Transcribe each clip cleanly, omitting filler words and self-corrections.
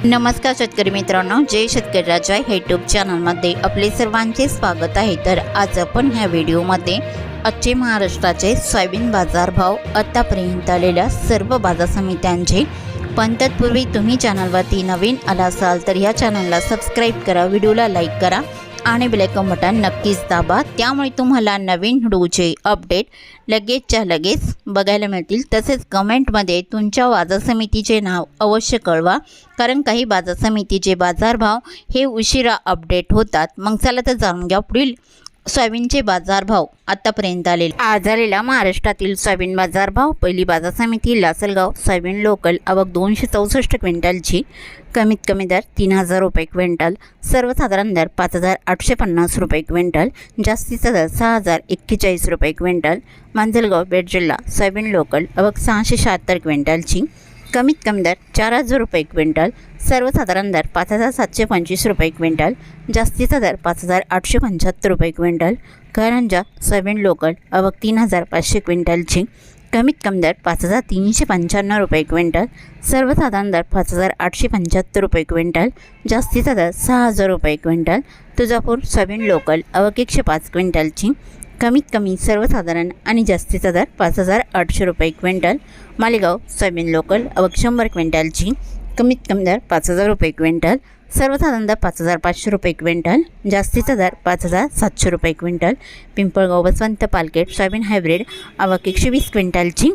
नमस्कार शेतकरी मित्रांनो, जय शेतकरी राजा यूट्यूब चॅनलमध्ये आपले सर्वांचे स्वागत आहे। तर आज आपण ह्या व्हिडिओमध्ये आजचे महाराष्ट्राचे सोयाबीन बाजारभाव, आतापर्यंत आलेल्या सर्व बाजार समित्यांचे, पण तत्पूर्वी तुम्ही चॅनलवरती नवीन आला असाल तर या चॅनलला सबस्क्राईब करा, व्हिडिओला लाईक करा आणि बेल आयकॉन बटन नक्कीच दाबा, त्यामुळे तुम्हाला नवीन व्हिडिओचे अपडेट लगेचच्या लगेच बघायला मिळतील। तसेच कमेंटमध्ये तुमच्या बाजार समितीचे नाव अवश्य कळवा, कारण काही बाजार समितीचे बाजारभाव हे उशिरा अपडेट होतात। मग चला तर जाणून घ्या पुढील सोयाबीनचे बाजारभाव आतापर्यंत आलेले। आज आलेला महाराष्ट्रातील सोयाबीन बाजारभाव। पहिली बाजार समिती लासलगाव, सोयाबीन लोकल आवक 264 क्विंटलची, कमीत कमी दर 3000 रुपये क्विंटल, सर्वसाधारण दर 5850 रुपये क्विंटल, जास्तीचा दर 6041 रुपये क्विंटल। मांजलगाव, बीड जिल्हा, सोयाबीन लोकल आवक 676 क्विंटलची, कमीत कमी दर 4000 रुपये क्विंटल, सर्वसाधारण दर 5725 रुपये क्विंटल, जास्तीचा दर 5875 रुपये क्विंटल। कारंजा, सोयाबीन लोकल आवक 3500 क्विंटलची, कमीत कमी दर 5395 रुपये क्विंटल, सर्वसाधारण दर 5875 रुपये क्विंटल, जास्तीचा दर 6000 रुपये क्विंटल। तुळजापूर, सोयाबीन लोकल आवक 105 क्विंटलची, कमीत कमी सर्वसाधारण आणि जास्तीचा दर 5800 रुपये क्विंटल। मालेगाव, सोयाबीन लोकल आवक 100 क्विंटलची, कमीत कमी दर 5000 रुपये क्विंटल, सर्वसाधारण दर 5500 रुपये क्विंटल, जास्तीचा दर 5700 रुपये क्विंटल। पिंपळगाव, बसवंत पालकेट, सोयाबीन हायब्रिड आवक 120 क्विंटलची,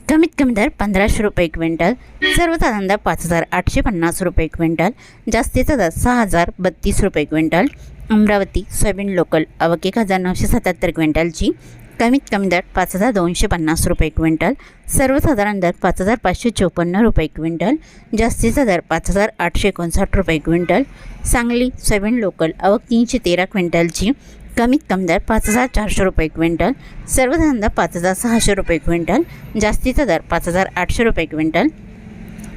कमीत कमी दर 1500 रुपये क्विंटल, सर्वसाधारण दर 5850 रुपये क्विंटल, जास्तीचा दर 6032 रुपये क्विंटल। अमरावती, सोयाबीन लोकल आवक 1977 क्विंटलची, कमीत कमी दर 5250 रुपये क्विंटल, सर्वसाधारण दर 5554 रुपये क्विंटल, जास्तीचा दर 5859 रुपये क्विंटल। सांगली, सोयाबीन लोकल आवक 313 क्विंटलची, कमीत कमी दर 5400 रुपये क्विंटल, सर्वसाधारण दर 5600 रुपये क्विंटल, जास्तीचा दर 5800 रुपये क्विंटल।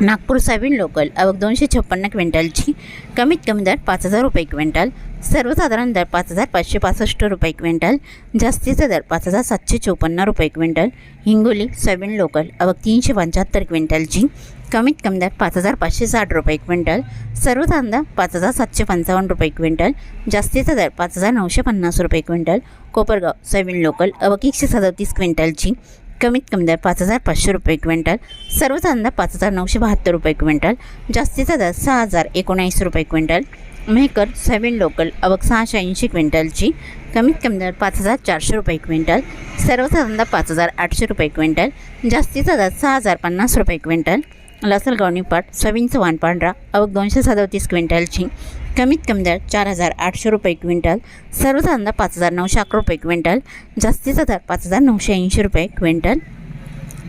नागपूर, सोयाबीन लोकल आवक 256 क्विंटलची, कमीत कमी दर 5000 रुपये क्विंटल, सर्वसाधारण दर 5565 रुपये क्विंटल, जास्तीचा दर 5754 रुपये क्विंटल। हिंगोली, सोयाबीन लोकल आवक 375 क्विंटलची, कमीत कमी दर 5560 रुपये क्विंटल, सर्वसाधारण दर 5755 रुपये क्विंटल, जास्तीचा दर 5950 रुपये क्विंटल। कोपरगाव, सोयाबीन लोकल आवक 137 क्विंटलची, कमीत कमी दर 5500 रुपये क्विंटल, सर्वसाधारण दर 5972 रुपये क्विंटल, जास्तीचा दर 6019 रुपये क्विंटल। मेहकर, सोयाबीन लोकल आवक 680 क्विंटलची, कमीत कमी दर 5400 रुपये क्विंटल, सर्वसाधारण दर 5800 रुपये क्विंटल, जास्तीचा दर 6050 रुपये क्विंटल। लासलगाव, निपाट, सोयाबीन चव्हाण पांढरा आवक 237 क्विंटलची, कमीत कमी दर 4800 रुपये क्विंटल, सर्वसाधारण दर 5911 रुपये क्विंटल, जास्तीचा दर 5980 रुपये क्विंटल।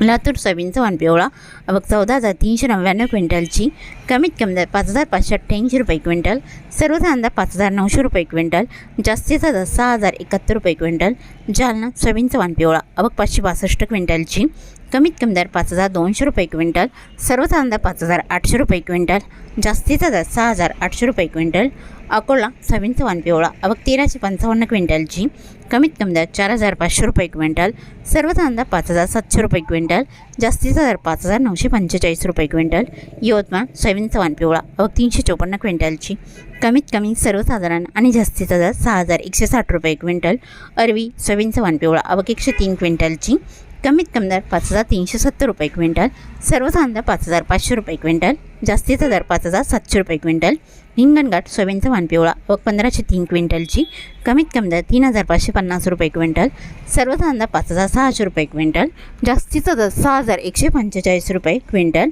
लातूर, सोयाबीन चव्हाण पिवळा आवक 14399 क्विंटलची, कमीत कमी दर 5588 रुपये क्विंटल, सर्वसाधारण दर 5900 रुपये क्विंटल, जास्तीचा दर 6071 रुपये क्विंटल। जालना, सोयाबीन चव्हाण पिवळा आवक 562 क्विंटलची, कमीत कमी दर 5200 रुपये क्विंटल, सर्वसाधारण दर 5800 रुपये क्विंटल, जास्तीचा दर 6800 रुपये क्विंटल। अकोला, सोयाबीन चव्हाण पिवळा आवक 1355 क्विंटलची, कमीत कमी दर 4500 रुपये क्विंटल, सर्वसाधारण दर 5700 रुपये क्विंटल, जास्तीचा दर 5945 रुपये क्विंटल। यवतमाळ, सोयाबीन चव्हाण पिवळा आवक 354 क्विंटलची, कमीत कमी सर्वसाधारण आणि जास्तीचा दर 6160 रुपये क्विंटल। अरवी, सोयाबीन चव्हाण पिवळा आवक 103 क्विंटलची, कमीत कमी दर 5370 रुपये क्विंटल, सर्वसाधारण दर 5500 रुपये क्विंटल, जास्तीचा दर 5700 रुपये क्विंटल। हिंगणघाट, सोयाबीन चव्हाण पिवळा आवक 1503 क्विंटलची, कमीत कमी दर 3550 रुपये क्विंटल, सर्वसाधारण दर 5600 रुपये क्विंटल, जास्तीचा दर 6145 रुपये क्विंटल।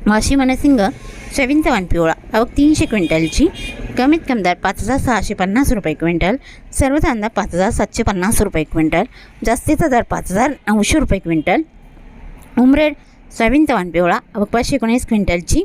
वाशिम, मनसिंग, सोयाबीन चव्हाण पिवळा आवक 300 क्विंटलची, कमीत कमी दर 5650 रुपये क्विंटल, सर्वसाधारण दर 5750 रुपये क्विंटल, जास्तीचा दर 5900 रुपये क्विंटल। उमरेड, सोयाबीन चव्हाण पिवळा आवक 519 क्विंटलची,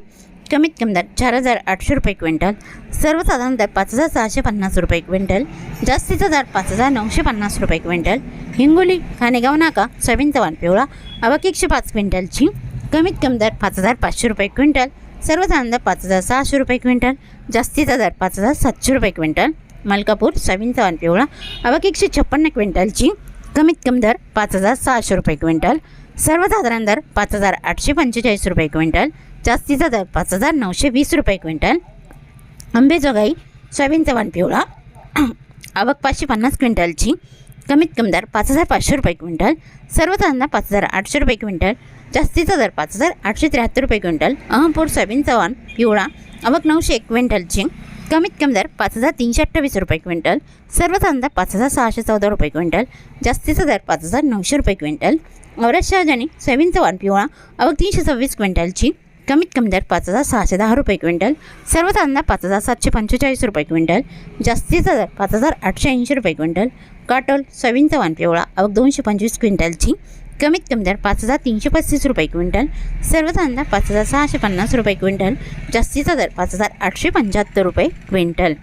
कमीत कमी दर 4800 रुपये क्विंटल, सर्वसाधारण दर 5650 रुपये क्विंटल, जास्तीचा दर 5950 रुपये क्विंटल। हिंगोली, खानेगाव नाका, सोयाबीन चव्हाण पिवळा आवक 105 क्विंटलची, कमीत कमी दर 5500 रुपये क्विंटल, सर्वसाधारण दर 5600 रुपये क्विंटल, जास्तीचा दर 5700 रुपये क्विंटल। मलकापूर, सोयाबीन चव्हाण पिवळा आवक 156 क्विंटलची, कमीत कमी दर 5600 रुपये क्विंटल, सर्वसाधारण दर 5845 रुपये क्विंटल, जास्तीचा दर 5,920 रुपये क्विंटल. अंबेजोगाई सोयाबीन चव्हाण पिवळा आवक 550 क्विंटलची. कमीत कमी दर 5,500 रुपये क्विंटल. सर्वसाधारण 5,800 रुपये क्विंटल. जास्तीचा दर 5,873 रुपये क्विंटल. अहमपूर सोयाबीन चव्हाण पिवळा आवक 901 क्विंटलची. कमीत कमी दर 5,328 रुपये क्विंटल. सर्वसाधारण 5,614 रुपये क्विंटल. जास्तीचा दर 5,900 रुपये क्विंटल. औरत शहाजनी सोयाबीन चव्हाण पिवळा आवक 326 क्विंटलची. कमीत कमी दर 5,610 रुपये क्विंटल. सर्वसाधारण 5,745 रुपये क्विंटल. जास्तीचा दर 5,880 रुपये क्विंटल. काटोल सोयाबीन चव्हाण पिवळा आवक 225 क्विंटलची. कमीत कमी दर 5,335 रुपये क्विंटल. सर्वसाधारण 5,650 रुपये क्विंटल. जास्तीचा दर 5,875 रुपये क्विंटल.